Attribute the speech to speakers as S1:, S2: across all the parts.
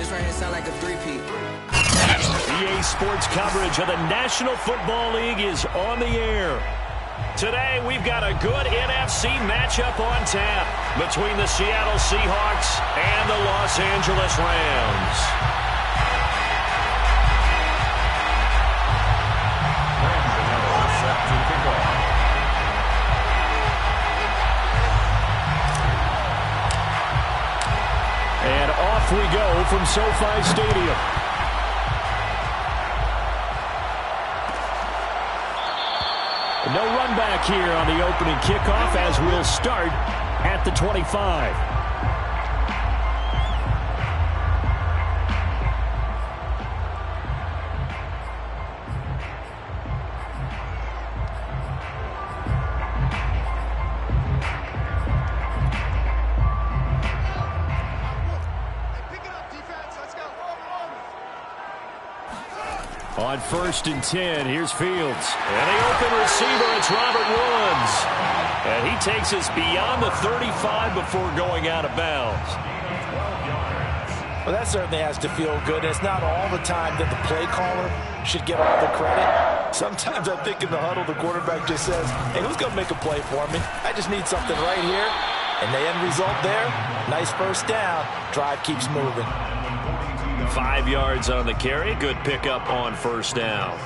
S1: This right here sound like a three-peat.
S2: EA Sports coverage of the National Football League is on the air. Today, we've got a good NFC matchup on tap between the Seattle Seahawks and the Los Angeles Rams. And off we go from SoFi Stadium. No run back here on the opening kickoff as we'll start at the 25. On 1st and 10, here's Fields. And the open receiver, it's Robert Woods. And he takes us beyond the 35 before going out of bounds.
S3: Well, that certainly has to feel good. It's not all the time that the play caller should get all the credit. Sometimes I think in the huddle, the quarterback just says, hey, who's going to make a play for me? I just need something right here. And the end result there, nice first down. Drive keeps moving.
S2: 5 yards on the carry. Good pickup on first down.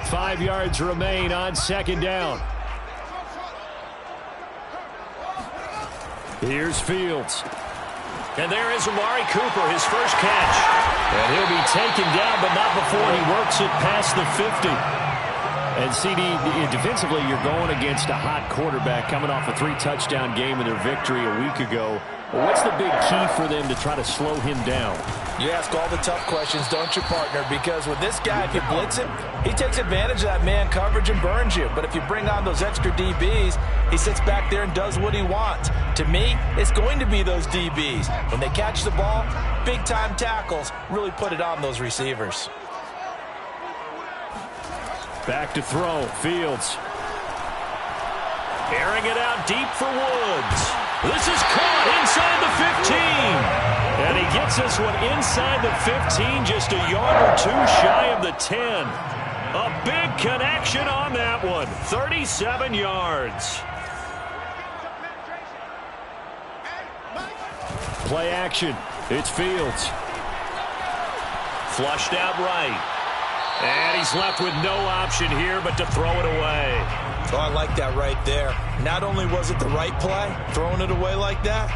S2: 5 yards remain on 2nd down. Here's Fields. And there is Amari Cooper, his first catch. And he'll be taken down, but not before he works it past the 50. And CD, defensively, you're going against a hot quarterback coming off a 3-touchdown game in their victory a week ago. What's the big key for them to try to slow him down?
S3: You ask all the tough questions, don't you, partner? Because with this guy, if you blitz him, he takes advantage of that man coverage and burns you. But if you bring on those extra DBs, he sits back there and does what he wants. To me, it's going to be those DBs. When they catch the ball, big-time tackles really put it on those receivers.
S2: Back to throw, Fields. Airing it out deep for Woods. This is caught inside the 15. And he gets this one inside the 15, just a yard or two shy of the 10. A big connection on that one. 37 yards. Play action. It's Fields. Flushed out right. And he's left with no option here but to throw it away.
S3: Oh, I like that right there. Not only was it the right play, throwing it away like that,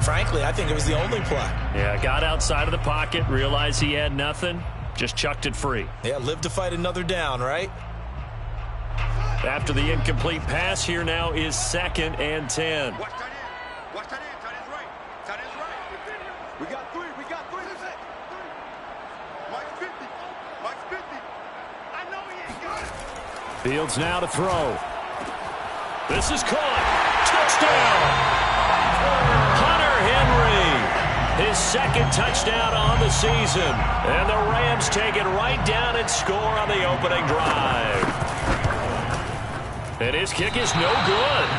S3: frankly, I think it was the only play.
S2: Yeah, got outside of the pocket, realized he had nothing, just chucked it free.
S3: Yeah, live to fight another down, right?
S2: After the incomplete pass, here now is 2nd and 10.
S4: Watch that in. Watch that in. That is right. That is right. We got three. We got three. Mike's 50. Mike's 50. I know he ain't got it.
S2: Fields now to throw. This is caught. Touchdown. Hunter Henry. His 2nd touchdown on the season. And the Rams take it right down and score on the opening drive. And his kick is no good.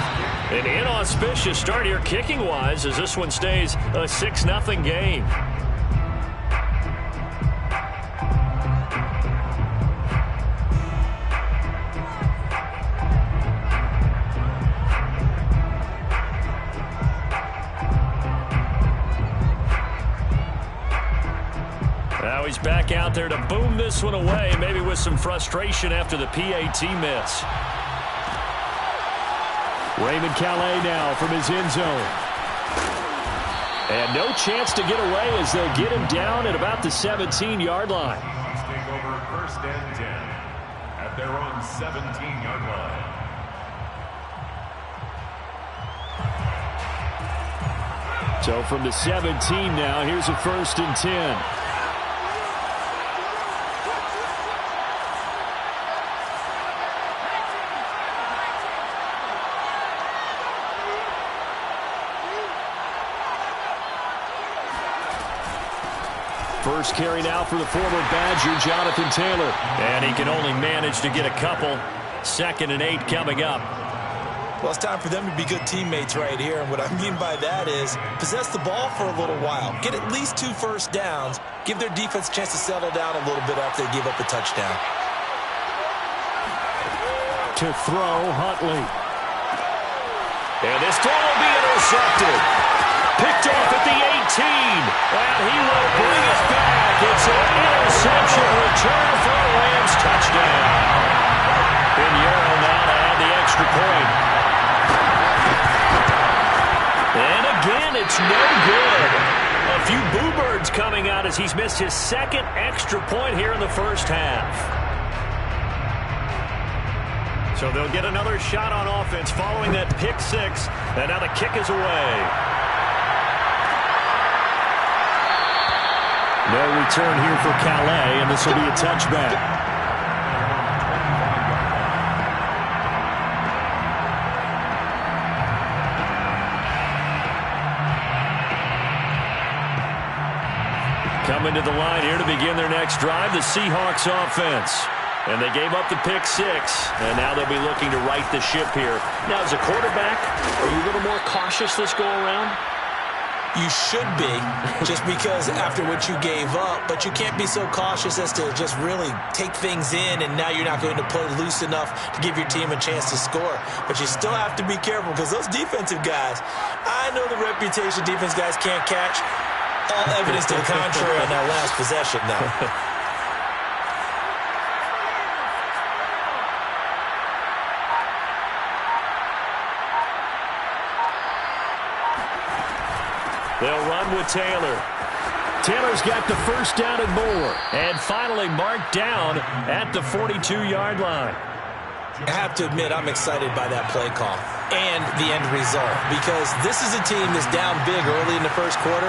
S2: An inauspicious start here kicking-wise as this one stays a 6-0 game. Now he's back out there to boom this one away, maybe with some frustration after the PAT miss. Raymond Calais now from his end zone. And no chance to get away as they'll get him down at about the 17-yard line.
S5: Take over 1st and 10 at their own 17-yard line.
S2: So from the 17 now, here's a 1st and 10. First carry now for the former Badger, Jonathan Taylor. And he can only manage to get a couple. 2nd and 8 coming up.
S3: Well, it's time for them to be good teammates right here. And what I mean by that is possess the ball for a little while. Get at least 2 first downs. Give their defense a chance to settle down a little bit after they give up a touchdown.
S2: To throw, Huntley. And this throw will be intercepted. Picked off at the 18. And he will bring us back. It's an interception return for a Rams touchdown. Pinheiro now to add the extra point. And again, it's no good. A few boo birds coming out as he's missed his second extra point here in the first half. So they'll get another shot on offense following that pick six. And now the kick is away. No return here for Calais, and this will be a touchback. Coming to the line here to begin their next drive, the Seahawks offense. And they gave up the pick six, and now they'll be looking to right the ship here. Now, as a quarterback, are you a little more cautious this go-around?
S3: You should be, just because after what you gave up, but you can't be so cautious as to just really take things in, and now you're not going to play loose enough to give your team a chance to score. But you still have to be careful, because those defensive guys, I know the reputation defense guys can't catch. All evidence to the contrary on that last possession, though.
S2: They'll run with Taylor. Taylor's got the first down and more. And finally marked down at the 42-yard line.
S3: I have to admit, I'm excited by that play call and the end result, because this is a team that's down big early in the first quarter.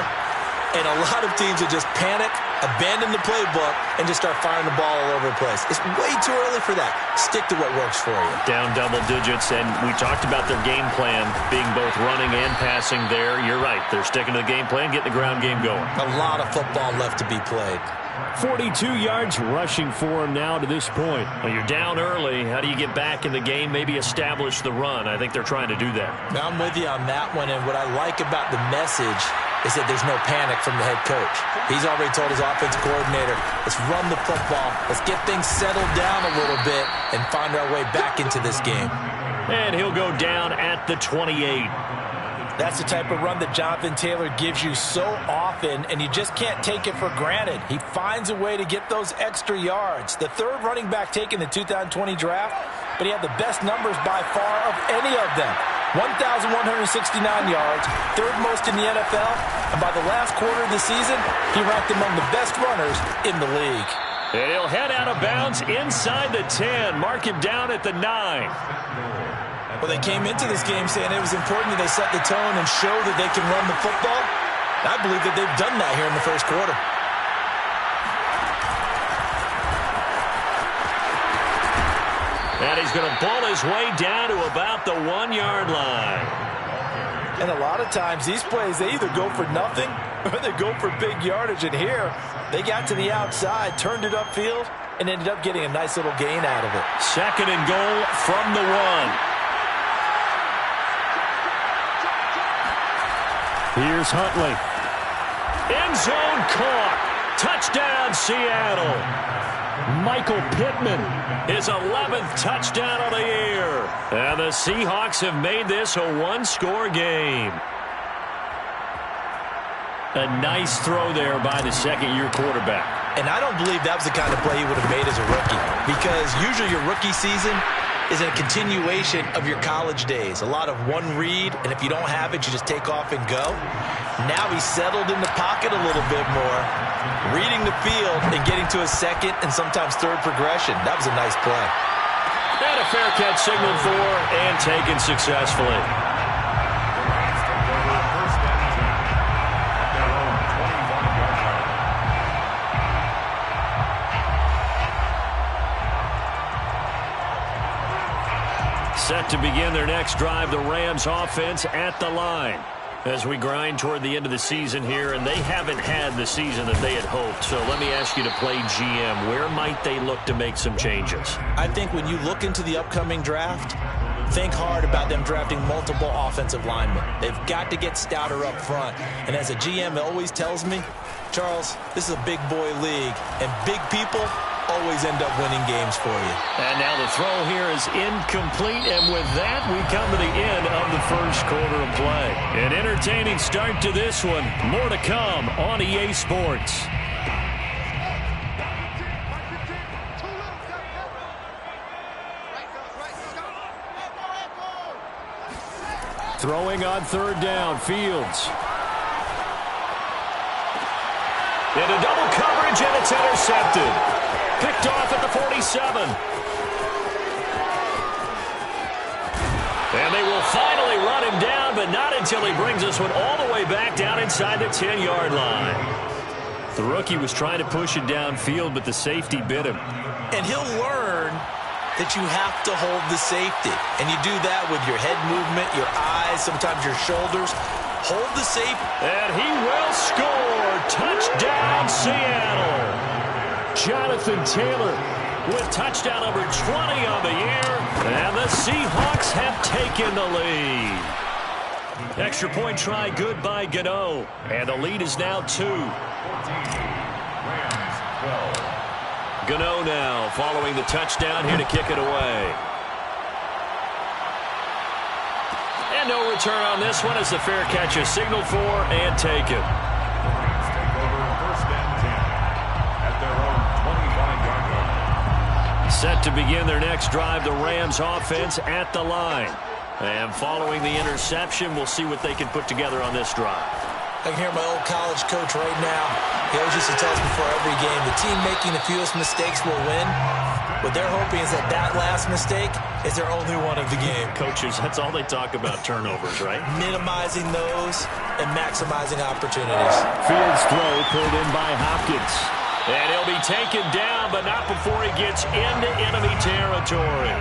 S3: And a lot of teams will just panic, abandon the playbook, and just start firing the ball all over the place. It's way too early for that. Stick to what works for you.
S2: Down double digits, and we talked about their game plan being both running and passing there. You're right. They're sticking to the game plan, getting the ground game going.
S3: A lot of football left to be played.
S2: 42 yards rushing for him now to this point. When you're down early, how do you get back in the game, maybe establish the run? I think they're trying to do that.
S3: Now, I'm with you on that one, and what I like about the message is that there's no panic from the head coach. He's already told his offensive coordinator, let's run the football, let's get things settled down a little bit and find our way back into this game.
S2: And he'll go down at the 28.
S3: That's the type of run that Jonathan Taylor gives you so often, and you just can't take it for granted. He finds a way to get those extra yards. The third running back taken in the 2020 draft, but he had the best numbers by far of any of them. 1,169 yards, third most in the NFL, and by the last quarter of the season, he ranked among the best runners in the league.
S2: And he'll head out of bounds inside the 10. Mark him down at the 9.
S3: Well, they came into this game saying it was important that they set the tone and show that they can run the football. And I believe that they've done that here in the first quarter.
S2: And he's going to ball his way down to about the 1-yard line.
S3: And a lot of times these plays, they either go for nothing or they go for big yardage. And here, they got to the outside, turned it upfield, and ended up getting a nice little gain out of it.
S2: Second and goal from the 1. Here's Huntley. End zone caught. Touchdown, Seattle. Michael Pittman, his 11th touchdown of the year. And the Seahawks have made this a one-score game. A nice throw there by the second-year quarterback.
S3: And I don't believe that was the kind of play he would have made as a rookie, because usually your rookie season is a continuation of your college days. A lot of one read, and if you don't have it, you just take off and go. Now he's settled in the pocket a little bit more, reading the field and getting to a second and sometimes third progression. That was a nice play.
S2: And a fair catch signaled for and taken successfully. Set to begin their next drive, the Rams offense at the line. As we grind toward the end of the season here, and they haven't had the season that they had hoped. So let me ask you to play GM. Where might they look to make some changes?
S3: I think when you look into the upcoming draft, think hard about them drafting multiple offensive linemen. They've got to get stouter up front. And as a GM always tells me, Charles, this is a big boy league, and big people always end up winning games for you.
S2: And now the throw here is incomplete, and with that, we come to the end of the first quarter of play. An entertaining start to this one. More to come on EA Sports. Throwing on third down, Fields. Into double coverage, and it's intercepted. Picked off at the 47. And they will finally run him down, but not until he brings this one all the way back down inside the 10-yard line. The rookie was trying to push it downfield, but the safety bit him.
S3: And he'll learn that you have to hold the safety. And you do that with your head movement, your eyes, sometimes your shoulders. Hold the safety.
S2: And he will score. Touchdown, Seattle. Jonathan Taylor with touchdown number 20 on the year. And the Seahawks have taken the lead. Extra point try good by Gano. And the lead is now 2. Gano now following the touchdown here to kick it away. And no return on this one as the fair catch is signaled for and taken.
S5: Take over first and 10 at their own 25-yard line.
S2: Set to begin their next drive, the Rams offense at the line. And following the interception, we'll see what they can put together on this drive.
S3: I can hear my old college coach right now. He always used to tell us before every game, the team making the fewest mistakes will win. What they're hoping is that last mistake is their only one of the game.
S2: Coaches, that's all they talk about, turnovers, right?
S3: Minimizing those and maximizing opportunities.
S2: Fields throw pulled in by Hopkins. And he'll be taken down, but not before he gets into enemy territory.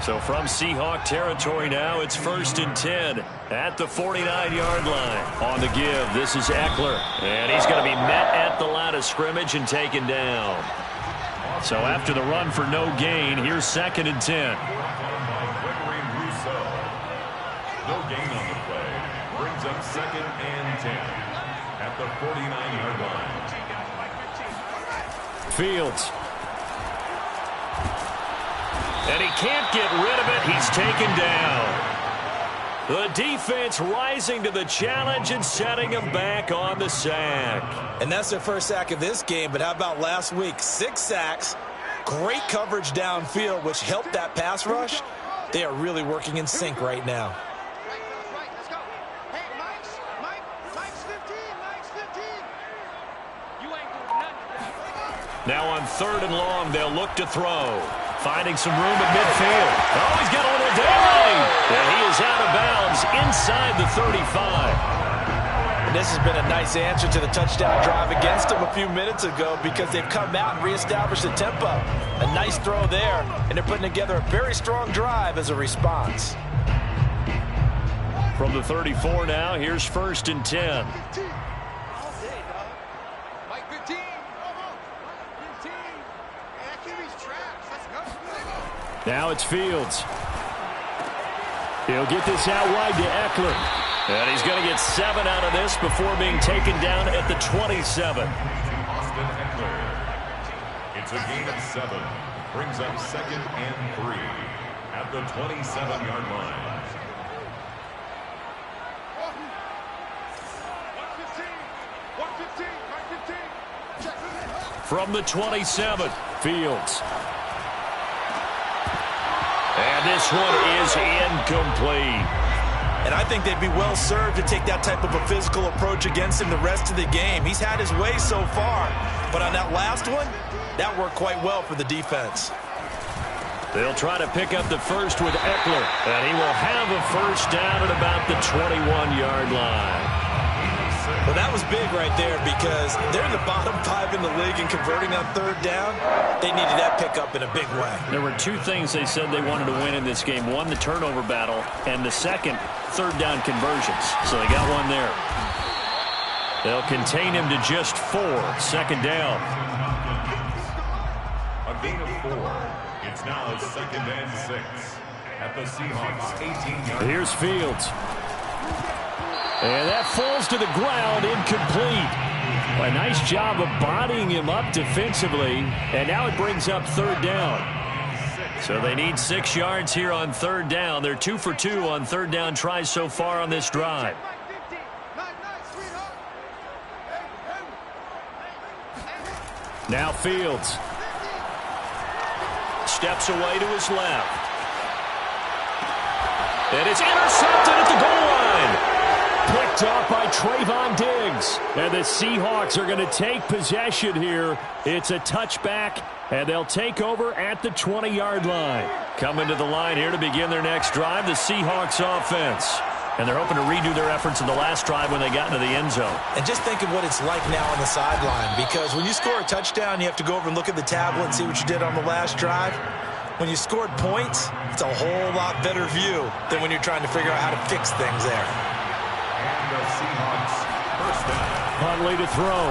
S2: So from Seahawk territory now, it's 1st and 10 at the 49-yard line. On the give, this is Eckler. And he's going to be met at the line of scrimmage and taken down. So after the run for no gain, here's 2nd and 10.
S5: No gain on the play. Brings up 2nd and 10 at the 49-yard line.
S2: Fields. And he can't get rid of it. He's taken down. The defense rising to the challenge and setting him back on the sack.
S3: And that's their first sack of this game, but how about last week? 6 sacks, great coverage downfield, which helped that pass rush. They are really working in sync right now.
S4: Let's go. Hey, Mike's 15. Mike's 15. You ain't doing nothing.
S2: Now on 3rd and long, they'll look to throw. Finding some room at midfield. Oh, he's got a little daylight. And he is out of bounds inside the 35.
S3: And this has been a nice answer to the touchdown drive against them a few minutes ago because they've come out and reestablished the tempo. A nice throw there, and they're putting together a very strong drive as a response.
S2: From the 34 now, here's 1st and 10.
S4: Mike 15. 15. That QB's trash. Let's go.
S2: Now it's Fields. He'll get this out wide to Eckler. And he's going to get 7 out of this before being taken down at the 27.
S5: Austin Eckler. It's a gain of 7. Brings up 2nd and 3 at the 27-yard line.
S4: 115. Mike 15. Check.
S2: From the 27, Fields. And this one is incomplete.
S3: And I think they'd be well served to take that type of a physical approach against him the rest of the game. He's had his way so far, but on that last one, that worked quite well for the defense.
S2: They'll try to pick up the first with Eckler, and he will have a first down at about the 21-yard line.
S3: Well, that was big right there because they're in the bottom 5 in the league and converting on 3rd down. They needed that pickup in a big way.
S2: There were 2 things they said they wanted to win in this game. One, the turnover battle, and the second, 3rd down conversions. So they got one there. They'll contain him to just 4. 2nd down.
S5: A gain of 4. It's now 2nd and 6. at the Seahawks' 18-yard line.
S2: Here's Fields. And that falls to the ground, incomplete. A nice job of bodying him up defensively, and now it brings up third down. So they need 6 yards here on third down. They're 2 for 2 on third down tries so far on this drive. Now Fields. Steps away to his left. And it's intercepted at the goal line. Picked up by Trayvon Diggs. And the Seahawks are going to take possession here. It's a touchback, and they'll take over at the 20-yard line. Coming to the line here to begin their next drive, the Seahawks offense. And they're hoping to redo their efforts in the last drive when they got into the end zone.
S3: And just think of what it's like now on the sideline, because when you score a touchdown, you have to go over and look at the tablet and see what you did on the last drive. When you scored points, it's a whole lot better view than when you're trying to figure out how to fix things there.
S5: And the Seahawks first down.
S2: Huntley to throw.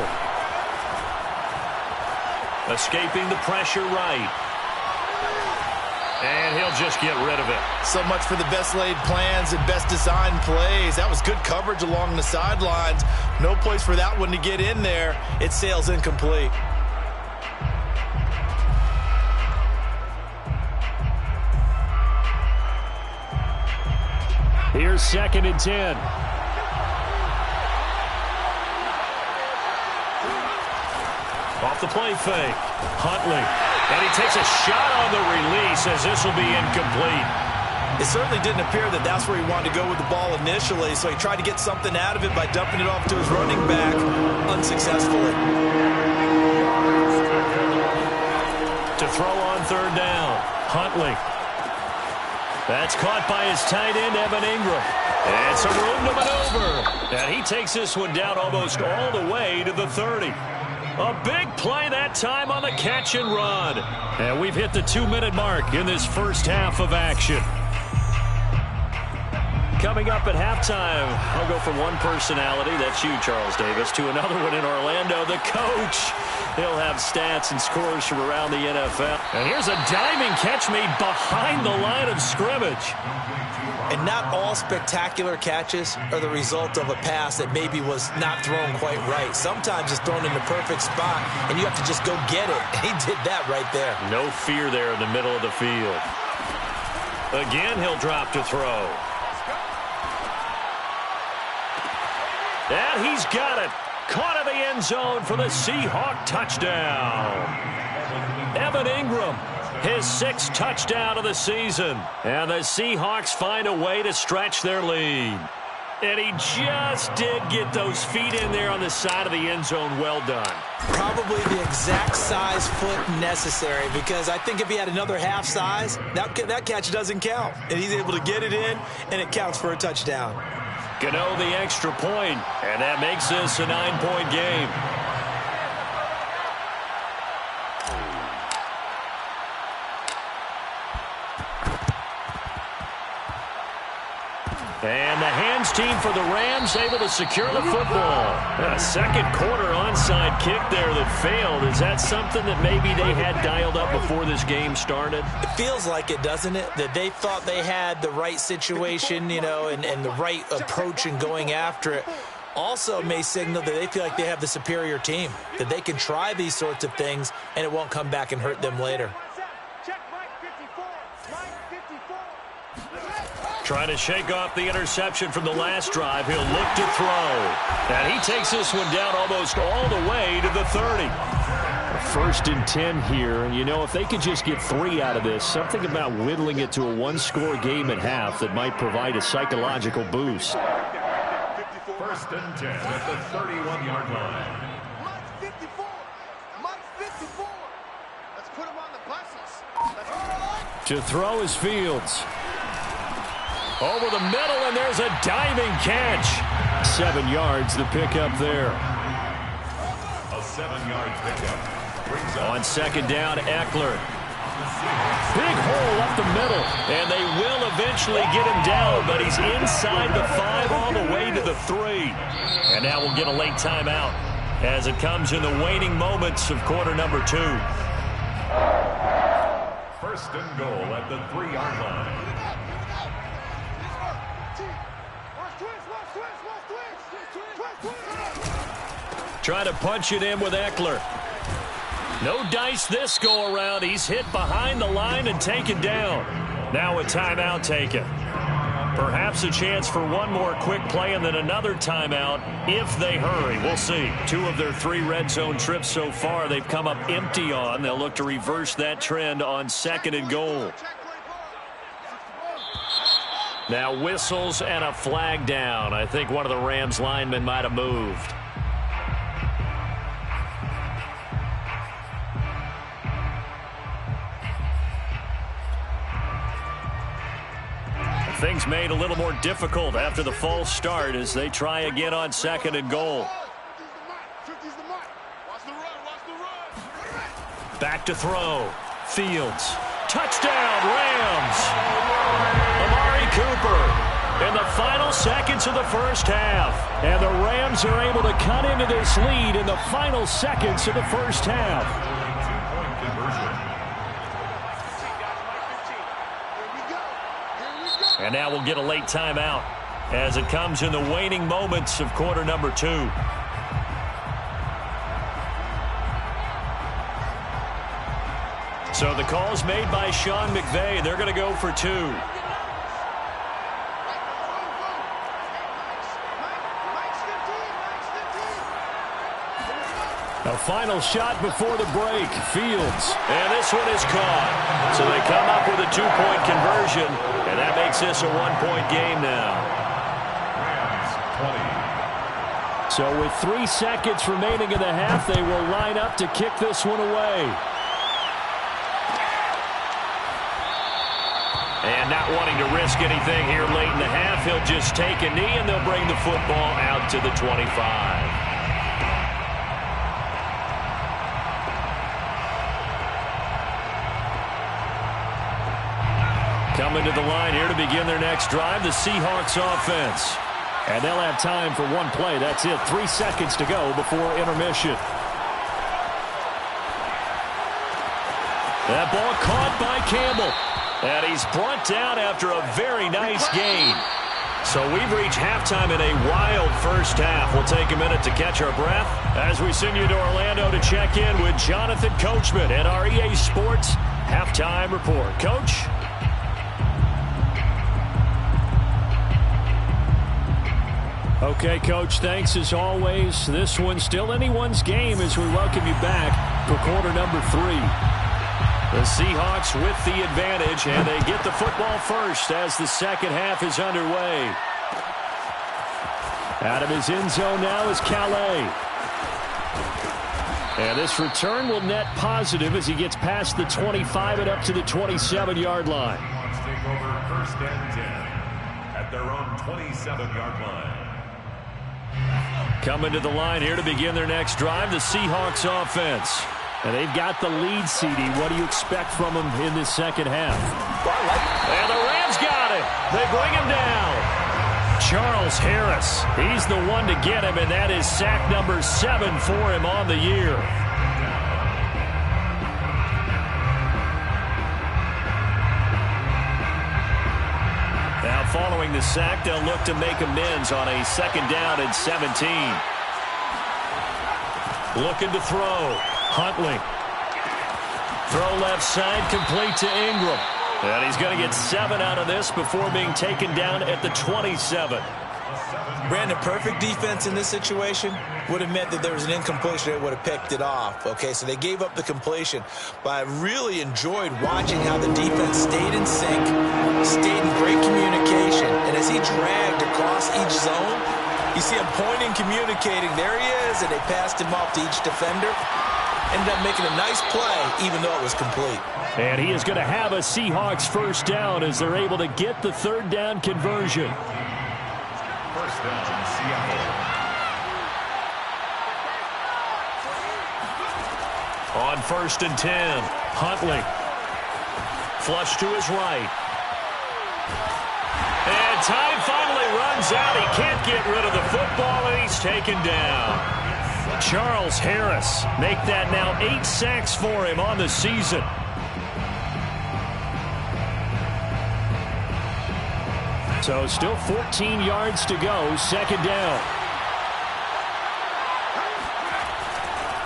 S2: Escaping the pressure right. And he'll just get rid of it.
S3: So much for the best laid plans and best designed plays. That was good coverage along the sidelines. No place for that one to get in there. It sails incomplete.
S2: Here's 2nd and 10. Off the play fake. Huntley. And he takes a shot on the release as this will be incomplete.
S3: It certainly didn't appear that that's where he wanted to go with the ball initially, so he tried to get something out of it by dumping it off to his running back unsuccessfully.
S2: To throw on third down. Huntley. That's caught by his tight end, Evan Ingram. And some room to maneuver. And he takes this one down almost all the way to the 30. A big play that time on the catch and run. And we've hit the 2-minute mark in this first half of action. Coming up at halftime, I'll go from one personality, that's you, Charles Davis, to another one in Orlando, the coach. He'll have stats and scores from around the NFL. And here's a diving catch made behind the line of scrimmage.
S3: And not all spectacular catches are the result of a pass that maybe was not thrown quite right. Sometimes it's thrown in the perfect spot, and you have to just go get it. And he did that right there.
S2: No fear there in the middle of the field. Again, he'll drop to throw. And he's got it. Caught in the end zone for the Seahawk touchdown. Evan Ingram, his 6th touchdown of the season. And the Seahawks find a way to stretch their lead. And he just did get those feet in there on the side of the end zone. Well done.
S3: Probably the exact size foot necessary, because I think if he had another half size, that catch doesn't count. And he's able to get it in, and it counts for a touchdown.
S2: Gano the extra point, and that makes this a 9-point game. And the hands team for the Rams able to secure the football. And a second quarter onside kick there that failed. Is that something that maybe they had dialed up before this game started?
S3: It feels like it, doesn't it? That they thought they had the right situation, you know, and the right approach in going after it. Also may signal that they feel like they have the superior team, that they can try these sorts of things and it won't come back and hurt them later.
S2: Trying to shake off the interception from the last drive. He'll look to throw. And he takes this one down almost all the way to the 30. 1st and 10 here. And, you know, if they could just get 3 out of this, something about whittling it to a 1-score game at half that might provide a psychological boost.
S5: 1st and 10 at the 31-yard line.
S4: Mike 54. Mike 54. Let's put him on the buses.
S2: To throw is Fields. Over the middle, and there's a diving catch. 7 yards, the pickup there.
S5: A 7-yard pickup.
S2: On 2nd down, Eckler. Big hole up the middle, and they will eventually get him down, but he's inside the 5 all the way to the 3. And now we'll get a late timeout as it comes in the waning moments of quarter number 2.
S5: first and goal at the 3-yard line.
S2: Trying to punch it in with Eckler. No dice this go around. He's hit behind the line and taken down. Now a timeout taken. Perhaps a chance for one more quick play and then another timeout if they hurry. We'll see. 2 of their 3 red zone trips so far they've come up empty on. They'll look to reverse that trend on 2nd and goal. Now whistles and a flag down. I think one of the Rams linemen might have moved. Things made a little more difficult after the false start as they try again on 2nd and goal. Back to throw. Fields. Touchdown, Rams. Amari Cooper in the final seconds of the first half. And the Rams are able to cut into this lead in the final seconds of the first half.
S5: Two-point conversion.
S2: And now we'll get a late timeout as it comes in the waning moments of quarter number 2. So the call's made by Sean McVay. They're going to go for 2. A final shot before the break. Fields. And this one is caught. So they come up with a 2-point conversion, and that makes this a 1-point game now.
S5: Rams 20.
S2: So with 3 seconds remaining in the half, they will line up to kick this one away. And not wanting to risk anything here late in the half, he'll just take a knee, and they'll bring the football out to the 25. Coming to the line here to begin their next drive, the Seahawks offense. And they'll have time for one play. That's it. 3 seconds to go before intermission. That ball caught by Campbell. And he's brought down after a very nice gain. So we've reached halftime in a wild first half. We'll take a minute to catch our breath as we send you to Orlando to check in with Jonathan Coachman at our EA Sports Halftime Report. Coach? Okay, Coach, thanks as always. This one's still anyone's game as we welcome you back for quarter number 3. The Seahawks with the advantage, and they get the football first as the second half is underway. Out of his end zone now is Calais. And this return will net positive as he gets past the 25 and up to the 27-yard line.
S5: Seahawks take over first and 10 at their own 27-yard line.
S2: Coming to the line here to begin their next drive, the Seahawks offense. And they've got the lead, CD. What do you expect from them in this second half? And the Rams got it. They bring him down. Charles Harris. He's the one to get him, and that is sack number 7 for him on the year. Now following the sack, they'll look to make amends on a 2nd down and 17. Looking to throw. Huntley. Throw left side, complete to Ingram. And he's going to get 7 out of this before being taken down at the 27.
S3: Brandon, perfect defense in this situation would have meant that there was an incompletion that would have picked it off. Okay, so they gave up the completion. But I really enjoyed watching how the defense stayed in sync, stayed in great communication. And as he dragged across each zone, you see him pointing, communicating. There he is, and they passed him off to each defender. Ended up making a nice play, even though it was complete.
S2: And he is going to have a Seahawks first down as they're able to get the 3rd down conversion.
S5: First down, Seattle.
S2: On 1st and 10, Huntley. Flush to his right. And time finally runs out. He can't get rid of the football, and he's taken down. Charles Harris make that now 8 sacks for him on the season. So still 14 yards to go, second down.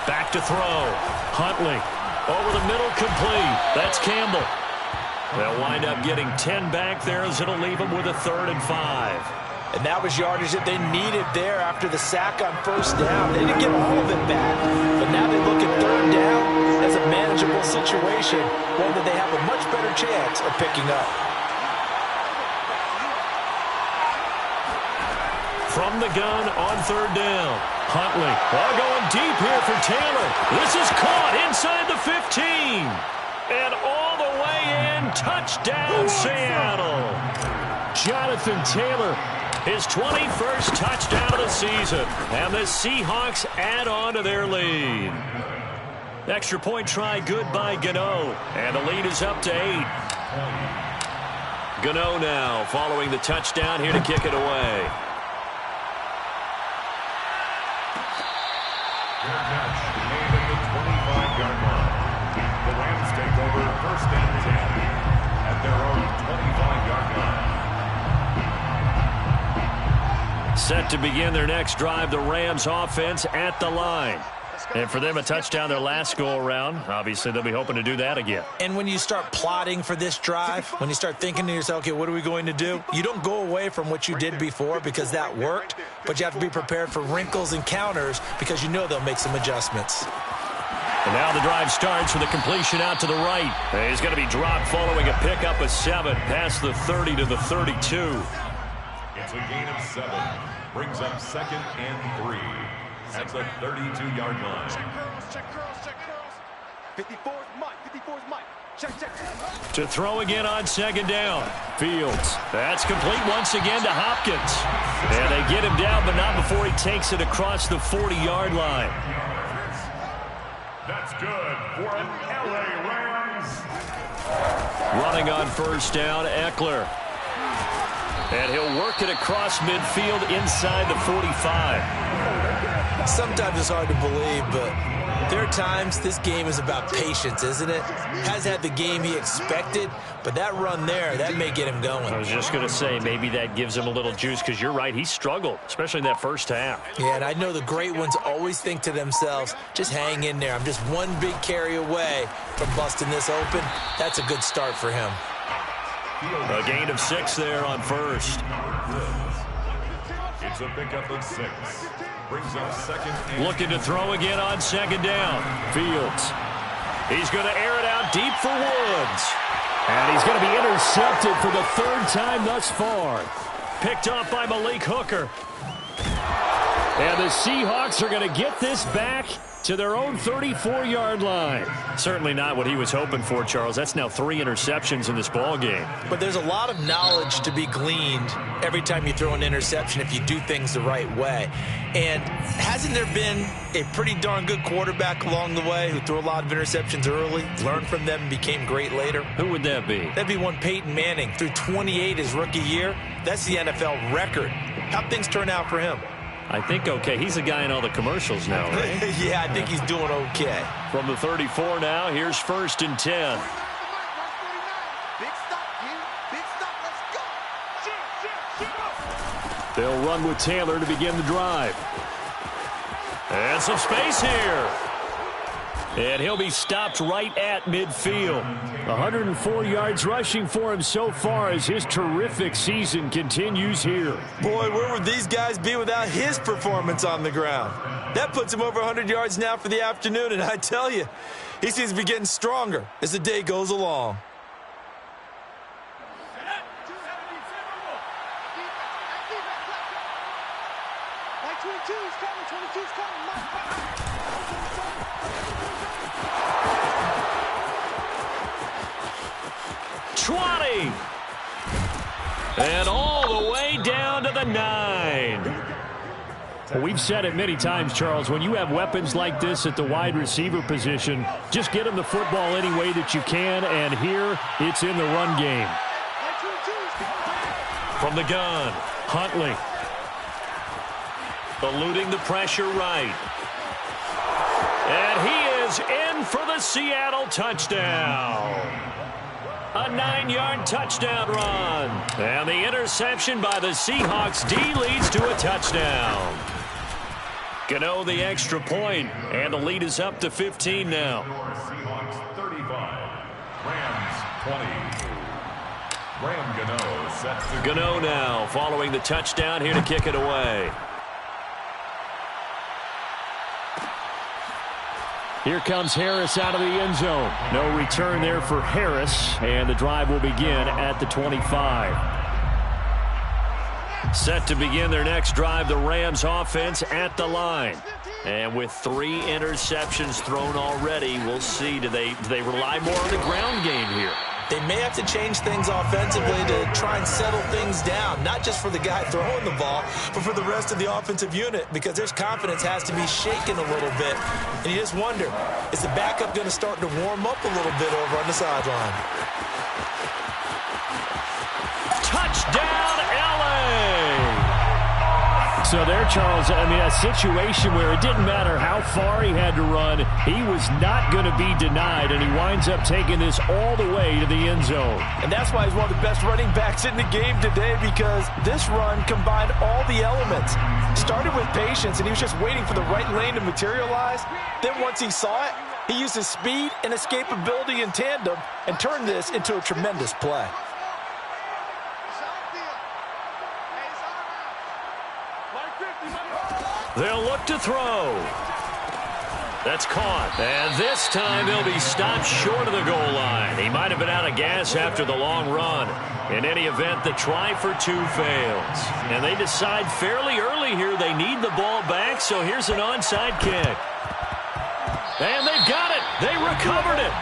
S2: Back to throw. Huntley over the middle, complete. That's Campbell. They'll wind up getting 10 back there as it'll leave them with a 3rd and 5.
S3: And that was yardage that they needed there after the sack on first down. They didn't get all of it back, but now they look at 3rd down as a manageable situation, one that they have a much better chance of picking up.
S2: From the gun on 3rd down. Huntley going deep here for Taylor. This is caught inside the 15. And all the way in. Touchdown, Seattle. Jonathan Taylor, his 21st touchdown of the season. And the Seahawks add on to their lead. Extra point try good by Gano. And the lead is up to 8. Gano now following the touchdown here to kick it away.
S5: Fair catch made at the 25-yard line. The Rams take over 1st and 10 at their own 25-yard line.
S2: Set to begin their next drive, the Rams offense at the line. And for them, a touchdown their last go-around. Obviously, they'll be hoping to do that again.
S3: And when you start plotting for this drive, when you start thinking to yourself, okay, what are we going to do? You don't go away from what you did before because that worked, but you have to be prepared for wrinkles and counters because you know they'll make some adjustments.
S2: And now the drive starts with a completion out to the right. And he's going to be dropped following a pickup of 7 past the 30 to the 32.
S5: It's a gain of 7. Brings up 2nd and 3. At the 32-yard line.
S4: Check curls. 54 is Mike. 54 is Mike. Check.
S2: To throw again on 2nd down. Fields. That's complete once again to Hopkins. And they get him down, but not before he takes it across the 40-yard line.
S5: That's good for an LA Rams.
S2: Running on 1st down, Eckler. And he'll work it across midfield inside the 45.
S3: Sometimes it's hard to believe, but there are times this game is about patience, isn't it? Has had the game he expected, but that run there, that may get him going.
S2: I was just going to say, maybe that gives him a little juice, because you're right, he struggled, especially in that first half.
S3: Yeah, and I know the great ones always think to themselves, just hang in there. I'm just one big carry away from busting this open. That's a good start for him.
S2: A gain of 6 there on 1st.
S5: It's a pickup of 6. Brings up 2nd and...
S2: Looking to throw again on 2nd down. Fields. He's going to air it out deep for Woods. And he's going to be intercepted for the 3rd time thus far. Picked off by Malik Hooker. And the Seahawks are going to get this back to their own 34-yard line. Certainly not what he was hoping for, Charles. That's now 3 interceptions in this ball game.
S3: But there's a lot of knowledge to be gleaned every time you throw an interception if you do things the right way. And hasn't there been a pretty darn good quarterback along the way who threw a lot of interceptions early, learned from them, and became great later?
S2: Who would that be?
S3: That'd be one Peyton Manning. Threw 28 his rookie year. That's the NFL record. How'd things turn out for him?
S2: I think okay. He's a guy in all the commercials now, right?
S3: Yeah, I think he's doing okay.
S2: From the 34 now, here's 1st and 10.
S4: Big stop, big stop, let's go.
S2: They'll run with Taylor to begin the drive. And some space here. And he'll be stopped right at midfield. 104 yards rushing for him so far as his terrific season continues here.
S3: Boy, where would these guys be without his performance on the ground? That puts him over 100 yards now for the afternoon, and I tell you, he seems to be getting stronger as the day goes along.
S4: Like 22's coming, 22's coming.
S2: Trotting. And all the way down to the 9. Well, we've said it many times, Charles, when you have weapons like this at the wide receiver position, just get them the football any way that you can, and here it's in the run game. From the gun, Huntley. Eluding the pressure right. And he is in for the Seattle touchdown. A 9-yard touchdown run. And the interception by the Seahawks D leads to a touchdown. Gano the extra point, and the lead is up to 15 now.
S5: Seahawks 35, Rams 20. Graham Gano set to
S2: Gano now following the touchdown here to kick it away.
S1: Here comes Harris out of the end zone. No return there for Harris, and the drive will begin at the 25.
S2: Set to begin their next drive, the Rams offense at the line. And with 3 interceptions thrown already, we'll see, do they rely more on the ground game here?
S3: They may have to change things offensively to try and settle things down, not just for the guy throwing the ball, but for the rest of the offensive unit, because their confidence has to be shaken a little bit. And you just wonder, is the backup going to start to warm up a little bit over on the sideline?
S2: Touchdown, LA!
S1: So there, Charles, I mean, a situation where it didn't matter how far he had to run, he was not going to be denied, and he winds up taking this all the way to the end zone.
S3: And that's why he's one of the best running backs in the game today, because this run combined all the elements. Started with patience, and he was just waiting for the right lane to materialize. Then once he saw it, he used his speed and escapability in tandem and turned this into a tremendous play.
S2: They'll look to throw. That's caught. And this time they'll be stopped short of the goal line. He might have been out of gas after the long run. In any event, the try for 2 fails. And they decide fairly early here they need the ball back, so here's an onside kick. And they've got it. They recovered it.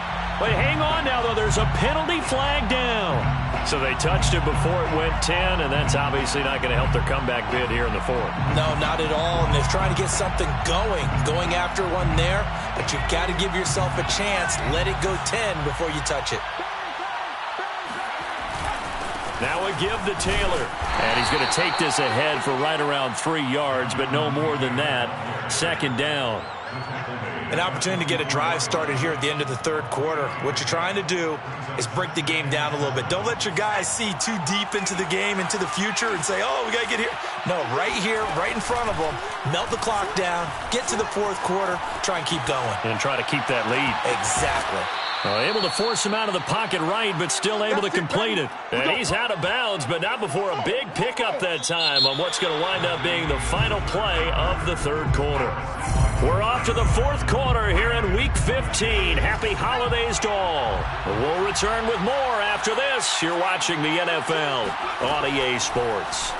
S2: But hang on now, though. There's a penalty flag down. So they touched it before it went 10, and that's obviously not going to help their comeback bid here in the 4th.
S3: No, not at all. And they're trying to get something going after one there. But you've got to give yourself a chance. Let it go 10 before you touch it.
S2: Now a give to Taylor. And he's going to take this ahead for right around 3 yards, but no more than that. 2nd down.
S3: An opportunity to get a drive started here at the end of the 3rd quarter. What you're trying to do is break the game down a little bit. Don't let your guys see too deep into the game, into the future, and say, oh, we got to get here. No, right here, right in front of them, melt the clock down, get to the 4th quarter, try and keep going.
S2: And try to keep that lead.
S3: Exactly.
S2: Able to force him out of the pocket right, but still able to complete it. And he's out of bounds, but not before a big pickup that time on what's going to wind up being the final play of the 3rd quarter. We're off to the 4th quarter here in Week 15. Happy holidays to all. We'll return with more after this. You're watching the NFL on EA Sports.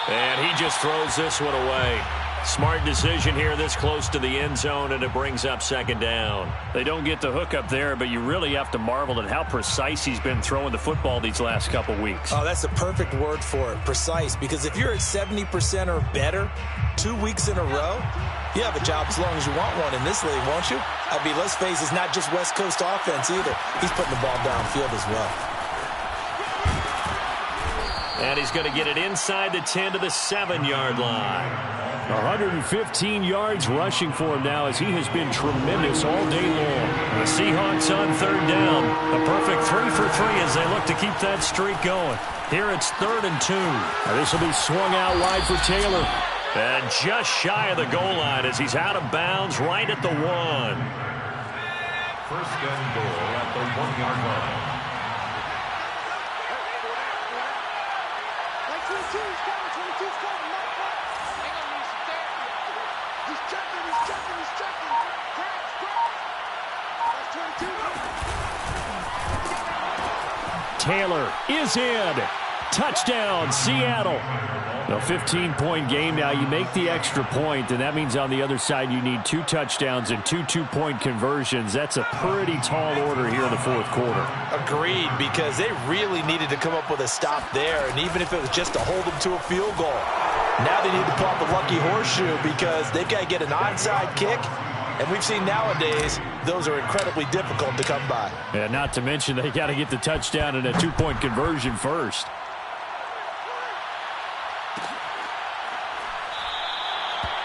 S2: And he just throws this one away. Smart decision here this close to the end zone, and it brings up 2nd down.
S1: They don't get the hook up there, but you really have to marvel at how precise he's been throwing the football these last couple weeks.
S3: Oh, that's the perfect word for it, precise, because if you're at 70% or better 2 weeks in a row, you have a job as long as you want one in this league, won't you? I mean, let's face it, it's not just West Coast offense either. He's putting the ball downfield as well.
S2: And he's going to get it inside the 10 to the 7-yard line.
S1: 115 yards rushing for him now as he has been tremendous all day long.
S2: The Seahawks on 3rd down. A perfect 3 for 3 as they look to keep that streak going. Here it's 3rd and 2.
S1: This will be swung out wide for Taylor.
S2: And just shy of the goal line as he's out of bounds right at the 1.
S5: 1st and goal at the 1-yard line.
S1: Taylor is in. Touchdown, Seattle. A 15-point game now. You make the extra point, and that means on the other side you need 2 touchdowns and 2 two-point conversions. That's a pretty tall order here in the 4th quarter.
S3: Agreed, because they really needed to come up with a stop there, and even if it was just to hold them to a field goal. Now they need to pull out the lucky horseshoe because they've got to get an onside kick, and we've seen nowadays those are incredibly difficult to come by.
S1: And not to mention they got to get the touchdown and a 2-point conversion first.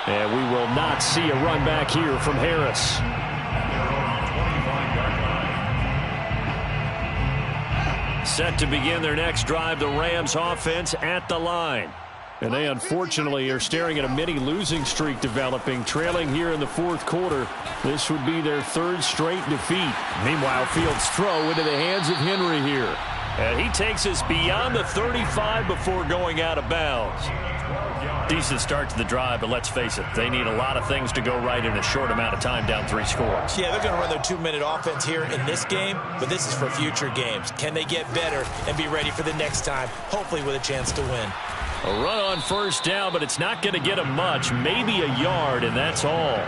S1: And we will not see a run back here from Harris.
S2: Set to begin their next drive, the Rams offense at the line. And they unfortunately are staring at a mini losing streak developing, trailing here in the fourth quarter. This would be their third straight defeat. Meanwhile, Fields' throw into the hands of Henry here. And he takes us beyond the 35 before going out of bounds. Decent start to the drive, but let's face it, they need a lot of things to go right in a short amount of time, down 3 scores.
S3: Yeah, they're going to run their 2-minute offense here in this game, but this is for future games. Can they get better and be ready for the next time, hopefully with a chance to win?
S2: A run on first down, but it's not going to get them much, maybe a yard, and that's all.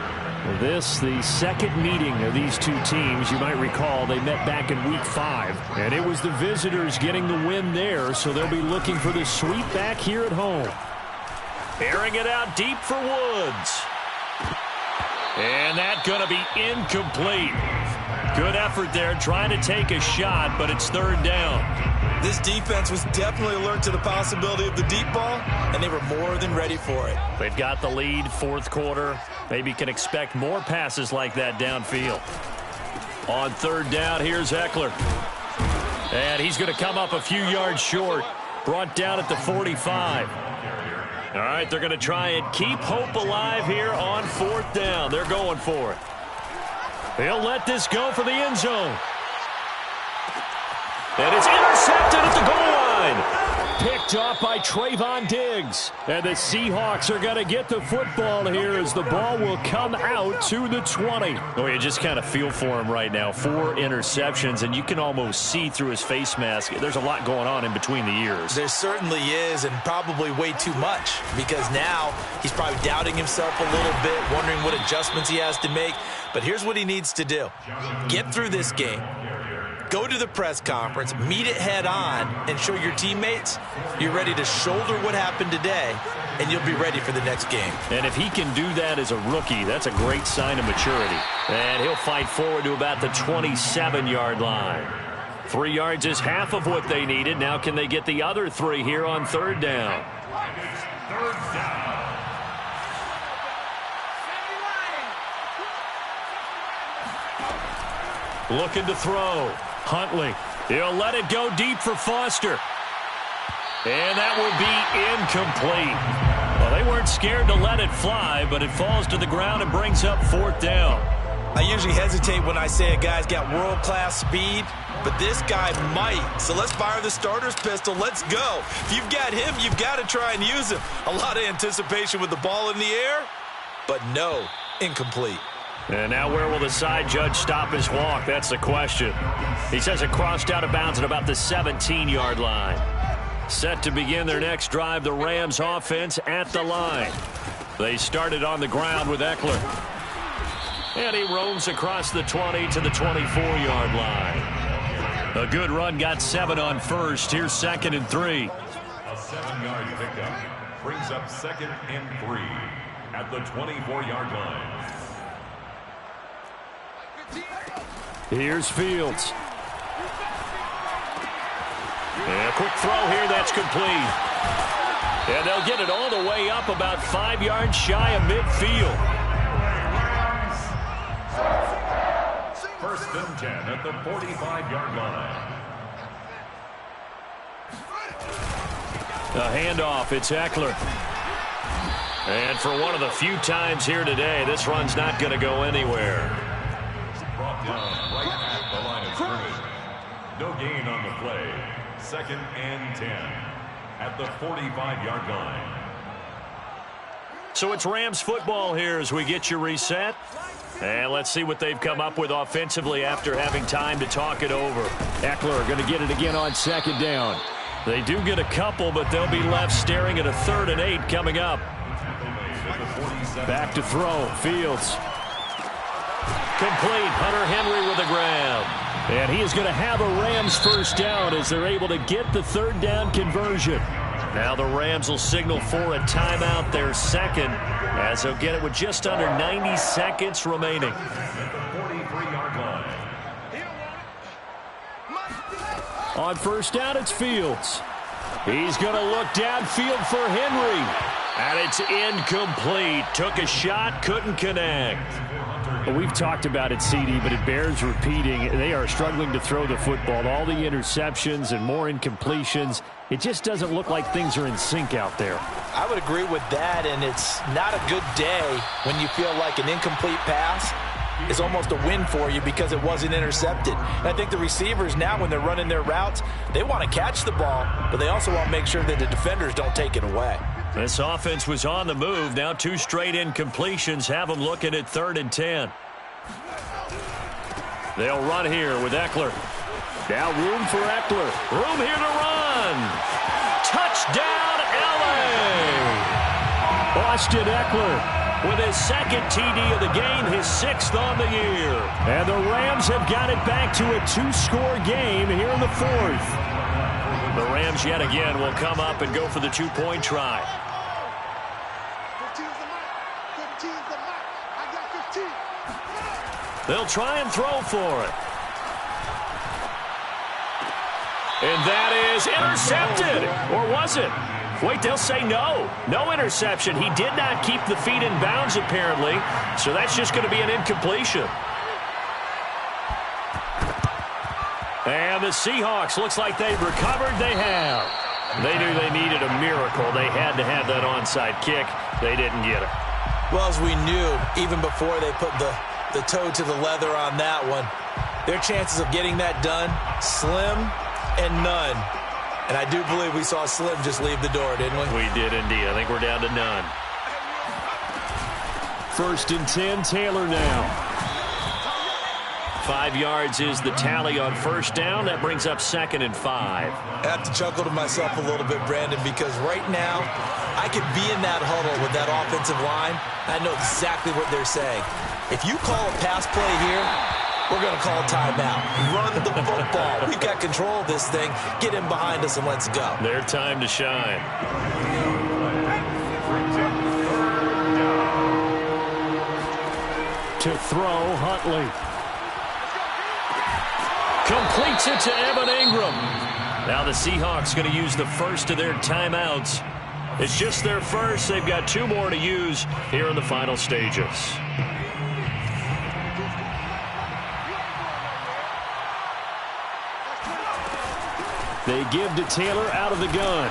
S2: This, the second meeting of these two teams. You might recall they met back in Week 5, and it was the visitors getting the win there, so they'll be looking for the sweep back here at home. Airing it out deep for Woods. And that's going to be incomplete. Good effort there trying to take a shot, but it's third down.
S3: This defense was definitely alert to the possibility of the deep ball, and they were more than ready for it.
S2: They've got the lead, fourth quarter. Maybe can expect more passes like that downfield. On third down, here's Eckler. And he's going to come up a few yards short. Brought down at the 45. All right, they're going to try and keep hope alive here on fourth down. They're going for it. They'll let this go for the end zone. And it's intercepted at the goal line. Picked off by Trayvon Diggs. And the Seahawks are going to get the football here as the ball will come out to the 20. Oh, you just kind of feel for him right now. 4 interceptions, and you can almost see through his face mask. There's a lot going on in between the ears.
S3: There certainly is, and probably way too much, because now he's probably doubting himself a little bit, wondering what adjustments he has to make. But here's what he needs to do. Get through this game. Go to the press conference, meet it head on, and show your teammates you're ready to shoulder what happened today, and you'll be ready for the next game.
S2: And if he can do that as a rookie, that's a great sign of maturity. And he'll fight forward to about the 27-yard line. 3 yards is half of what they needed. Now can they get the other 3 here on third down?
S5: Third down.
S2: Looking to throw. Huntley. He'll let it go deep for Foster. And that will be incomplete. Well, they weren't scared to let it fly, but it falls to the ground and brings up fourth down.
S3: I usually hesitate when I say a guy's got world-class speed, but this guy might. So let's fire the starter's pistol. Let's go. If you've got him, you've got to try and use him. A lot of anticipation with the ball in the air, but no, incomplete.
S2: And now where will the side judge stop his walk? That's the question. He says it crossed out of bounds at about the 17-yard line. Set to begin their next drive, the Rams offense at the line. They started on the ground with Eckler. And he roams across the 20 to the 24-yard line. A good run, got 7 on first. Here's 2nd and 3.
S5: A 7-yard pickup brings up 2nd and 3 at the 24-yard line.
S2: Here's Fields. And a quick throw here, that's complete. And they'll get it all the way up about 5 yards shy of midfield.
S5: 1st and 10 at the 45-yard line.
S2: A handoff, it's Eckler. And for one of the few times here today, this run's not going to go anywhere.
S5: Brought down right at the line of scrimmage. No gain on the play. 2nd and 10 at the 45-yard line.
S2: So it's Rams football here as we get you reset. And let's see what they've come up with offensively after having time to talk it over. Eckler going to get it again on 2nd down. They do get a couple, but they'll be left staring at a 3rd and 8 coming up. Back to throw. Fields. Complete. Hunter Henry with the grab. And he is going to have a Rams first down as they're able to get the 3rd down conversion. Now the Rams will signal for a timeout, their 2nd, as they'll get it with just under 90 seconds remaining. On first down, it's Fields. He's going to look downfield for Henry. And it's incomplete. Took a shot, couldn't connect.
S1: Well, we've talked about it, CD, but it bears repeating. They are struggling to throw the football. All the interceptions and more incompletions. It just doesn't look like things are in sync out there.
S3: I would agree with that, and it's not a good day when you feel like an incomplete pass is almost a win for you because it wasn't intercepted. And I think the receivers now, when they're running their routes, they want to catch the ball, but they also want to make sure that the defenders don't take it away.
S2: This offense was on the move. Now 2 straight incompletions have them looking at 3rd and 10. They'll run here with Eckler. Now room for Eckler. Room here to run. Touchdown, L.A.
S1: Austin Eckler
S2: with his 2nd TD of the game, his 6th on the year.
S1: And the Rams have got it back to a 2-score game here in the 4th.
S2: The Rams yet again will come up and go for the 2-point try.
S4: 15's the mic. 15's the mic. I got 15.
S2: They'll try and throw for it. And that is intercepted. Or was it? Wait, they'll say no. No interception. He did not keep the feet in bounds, apparently. So that's just going to be an incompletion. And the Seahawks, looks like they've recovered. They have. They knew they needed a miracle. They had to have that onside kick. They didn't get it.
S3: Well, as we knew, even before they put the toe to the leather on that one, their chances of getting that done, slim and none. And I do believe we saw Slim just leave the door, didn't we?
S2: We did indeed. I think we're down to none.
S1: 1st and 10, Taylor now.
S2: 5 yards is the tally on 1st down. That brings up 2nd and 5.
S3: I have to chuckle to myself a little bit, Brandon, because right now I could be in that huddle with that offensive line. I know exactly what they're saying. If you call a pass play here, we're going to call a timeout. Run the football. We've got control of this thing. Get in behind us and let's go.
S2: Their time to shine.
S1: To throw, Huntley.
S2: Completes it to Evan Ingram. Now the Seahawks going to use the first of their timeouts. It's just their first. They've got 2 more to use here in the final stages.
S1: They give to Taylor out of the gun.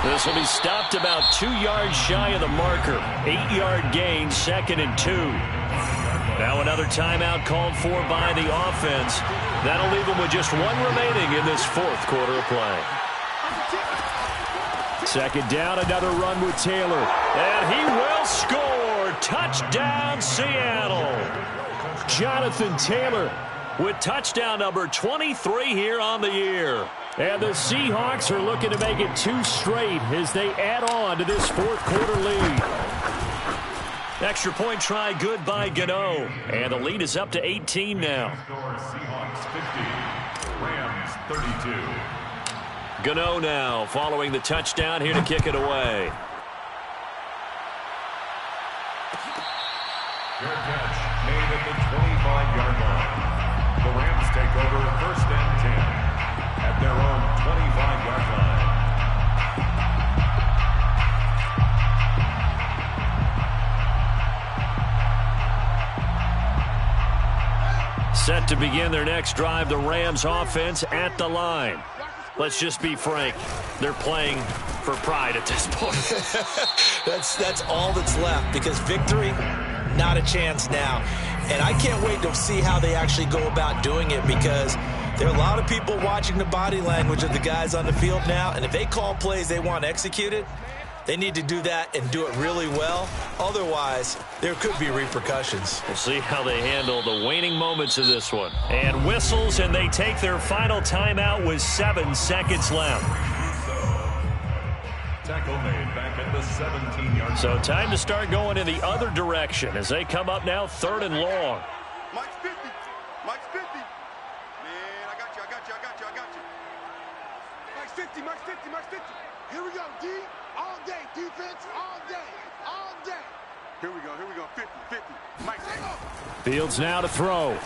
S2: This will be stopped about 2 yards shy of the marker. 8-yard gain, 2nd and 2. Now another timeout called for by the offense. That'll leave them with just 1 remaining in this 4th quarter of play.
S1: 2nd down, another run with Taylor.
S2: And he will score. Touchdown, Seattle.
S1: Jonathan Taylor
S2: with touchdown number 23 here on the year.
S1: And the Seahawks are looking to make it 2 straight as they add on to this 4th quarter lead.
S2: Extra point try good by Gano. And the lead is up to 18 now.
S5: Seahawks 50, Rams 32.
S2: Gano now following the touchdown here to kick it away.
S5: Fair catch made at the 25-yard line. The Rams take over 1st and 10 at their own 25-yard line.
S2: Set to begin their next drive, the Rams offense at the line. Let's just be frank. They're playing for pride at this point.
S3: That's all that's left, because victory, not a chance now. And I can't wait to see how they actually go about doing it, because there are a lot of people watching the body language of the guys on the field now, and if they call plays they want executed, they need to do that and do it really well. Otherwise, there could be repercussions.
S2: We'll see how they handle the waning moments of this one. And whistles, and they take their final timeout with 7 seconds left.
S5: Tackle made back at the 17-yard line.
S2: So time to start going in the other direction as they come up now 3rd and long.
S4: Mike's 50. Mike's 50. Man, I got you. Mike's 50. Mike's 50. Mike's 50. Here we go, D. All day. Defense all day. All day. Here we go. 50. Mike's 50.
S1: Fields now to throw.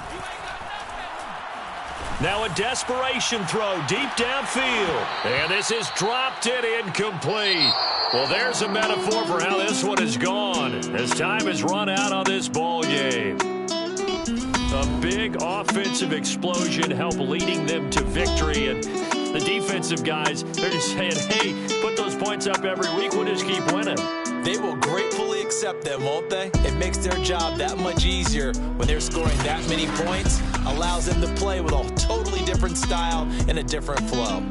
S2: Now a desperation throw deep downfield. And this is dropped it incomplete. Well, there's a metaphor for how this one is gone as time has run out on this ball game.
S1: A big offensive explosion helped leading them to victory. And the defensive guys, they're just saying, hey, put those points up every week. We'll just keep winning.
S3: They will gratefully accept them, won't they? It makes their job that much easier when they're scoring that many points. Allows them to play with a totally different style and a different flow.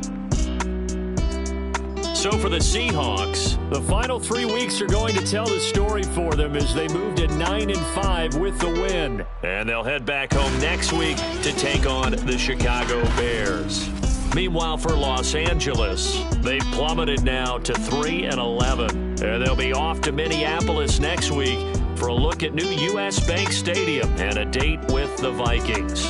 S1: So for the Seahawks, the final 3 weeks are going to tell the story for them as they move to 9-5 with the win. And they'll head back home next week to take on the Chicago Bears. Meanwhile, for Los Angeles, they've plummeted now to 3-11. And they'll be off to Minneapolis next week for a look at new U.S. Bank Stadium and a date with the Vikings.